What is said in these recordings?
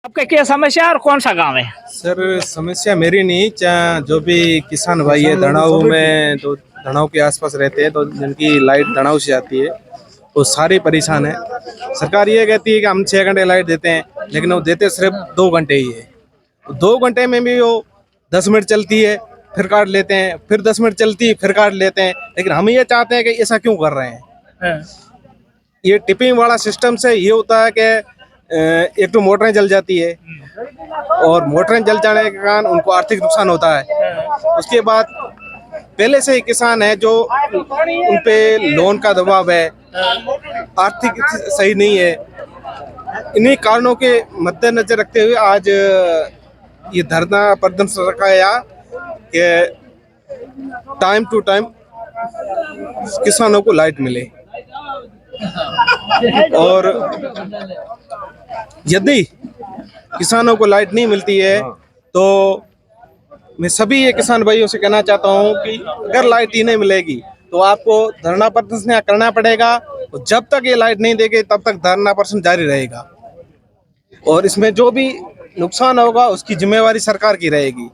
आपका क्या समस्या है और कौन सा गांव है? सर समस्या मेरी नहीं, चाहे जो भी किसान भाई है धनाऊ में, तो धनाऊ के आसपास रहते हैं, तो जिनकी लाइट धनाऊ से आती है वो सारे परेशान है। सरकार ये कहती है कि हम 6 घंटे लाइट देते हैं, लेकिन वो देते सिर्फ 2 घंटे ही है। 2 घंटे में भी वो 10 मिनट चलती है फिर काट लेते हैं, फिर 10 मिनट चलती है फिर काट लेते हैं। लेकिन हम ये चाहते हैं कि ऐसा क्यों कर रहे हैं। ये टिपिंग वाला सिस्टम से ये होता है कि एक तो मोटरें जल जाती है, और मोटरें जल जाने के कारण उनको आर्थिक नुकसान होता है। उसके बाद पहले से ही किसान है जो उन पे लोन का दबाव है, आर्थिक सही नहीं है। इन्हीं कारणों के मद्देनजर रखते हुए आज ये धरना प्रदर्शन रखा गया कि टाइम टू टाइम किसानों को लाइट मिले। और यदि किसानों को लाइट नहीं मिलती है तो मैं सभी ये किसान भाइयों से कहना चाहता हूँ कि अगर लाइट ही नहीं मिलेगी तो आपको धरना प्रदर्शन करना पड़ेगा। और जब तक ये लाइट नहीं देंगे तब तक धरना प्रदर्शन जारी रहेगा, और इसमें जो भी नुकसान होगा उसकी जिम्मेवारी सरकार की रहेगी।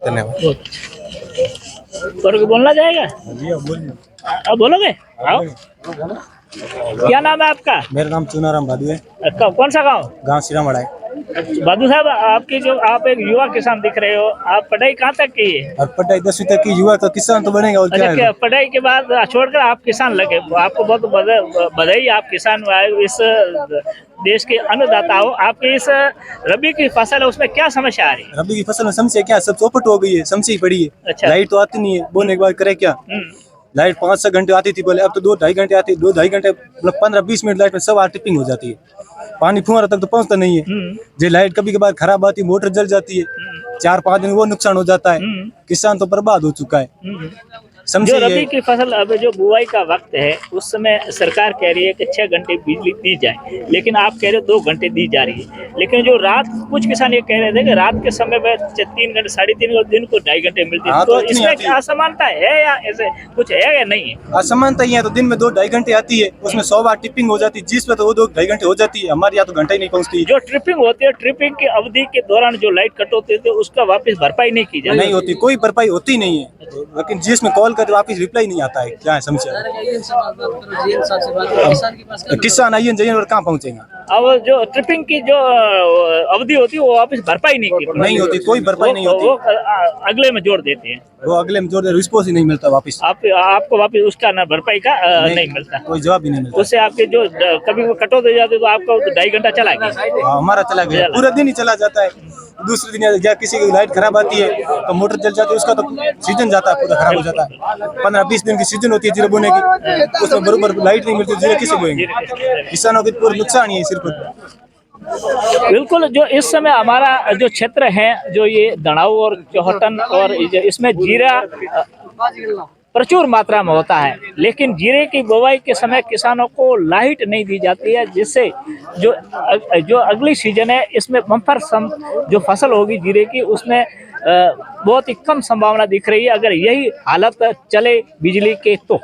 धन्यवाद। और बोलना जाएगा? अब बोलोगे? आओ। क्या नाम है आपका? मेरा नाम चुनाराम भादू है। कौन सा गांव? गांव सिरामड़ा है। बादू साहब, आपकी जो आप एक युवा किसान दिख रहे हो, आप पढ़ाई कहाँ तक की है? और पढ़ाई 10वीं तक की, युवा तो किसान तो बनेगा और क्या है। पढ़ाई के बाद छोड़कर आप किसान लगे, आपको बहुत बधाई। आप किसान इस देश के अन्नदाता हो। आपकी इस रबी की फसल है, उसमें क्या समस्या आ रही है? रबी की फसल में समस्या क्या, सब चौपट हो गई है, समस्या ही पड़ी है। अच्छा। लाइट तो आती नहीं है, बोने के बाद करे क्या। लाइट 5-6 घंटे आती थी पहले, अब तो 2-2.5 घंटे आती है। 2-2.5 घंटे मतलब 15-20 मिनट लाइट में सब टिपिंग हो जाती है। पानी फुहारा तक तो पहुंचता नहीं है। जो लाइट कभी कभार खराब आती है, मोटर जल जाती है, 4-5 दिन वो नुकसान हो जाता है। किसान तो बर्बाद हो चुका है। जो रबी की फसल अब जो बुआई का वक्त है, उस समय सरकार कह रही है कि 6 घंटे बिजली दी जाए, लेकिन आप कह रहे हो 2 घंटे दी जा रही है। लेकिन जो रात, कुछ किसान ये कह रहे थे कि रात के समय में 3 घंटे 3.5 और दिन को 2.5 घंटे मिलती है। तो इसमें असमानता है या ऐसे कुछ है या नहीं है? असमानता ही है। तो दिन में 2-2.5 घंटे आती है, उसमें 100 बार टिपिंग हो जाती है, जिसमें तो वो 2-2.5 घंटे हो जाती है। हमारे यहाँ तो घंटा ही नहीं पहुँचती। जो ट्रिपिंग होती है, ट्रिपिंग की अवधि के दौरान जो लाइट कट होती है उसका वापस भरपाई नहीं की जाती? नहीं होती, कोई भरपाई होती नहीं है। लेकिन जिसमें कॉल कर वापस रिप्लाई नहीं आता है, क्या है समस्या। किसान आइए जाइए और कहाँ पहुँचेगा। अब जो ट्रिपिंग की जो अवधि होती है वो वापस भरपाई नहीं होती, कोई भरपाई नहीं होती। वो अगले में जोड़ देते हैं, वो अगले में जोड़ दे, रिस्पॉन्स ही नहीं मिलता वापस। आपको वापस उसका ना भरपाई का नहीं मिलता, कोई जवाब ही नहीं मिलता। उससे आपके जो कभी वो कटो दे जाते तो आपका 2.5 घंटा चला गया। हमारा चला गया, पूरा दिन ही चला जाता है। दूसरे दिन या किसी की लाइट खराब आती है तो मोटर जल जाती है, उसका तो सीजन जाता है, पूरा खराब हो जाता है। 15-20 दिन की सीजन होती है जीरे बोने की, उसमें बरोबर लाइट नहीं मिलती, जीरे किसे बोएंगे। किसानों की पूरा नुकसान ही है सिर्फ। बिल्कुल। जो इस समय हमारा जो क्षेत्र है, जो ये दड़ाऊ और चौहटन, और इसमें जीरा प्रचुर मात्रा में होता है, लेकिन जीरे की बुवाई के समय किसानों को लाइट नहीं दी जाती है, जिससे जो अगली सीजन है इसमें बम्पर जो फसल होगी जीरे की, उसमें बहुत ही कम संभावना दिख रही है, अगर यही हालत चले बिजली के तो।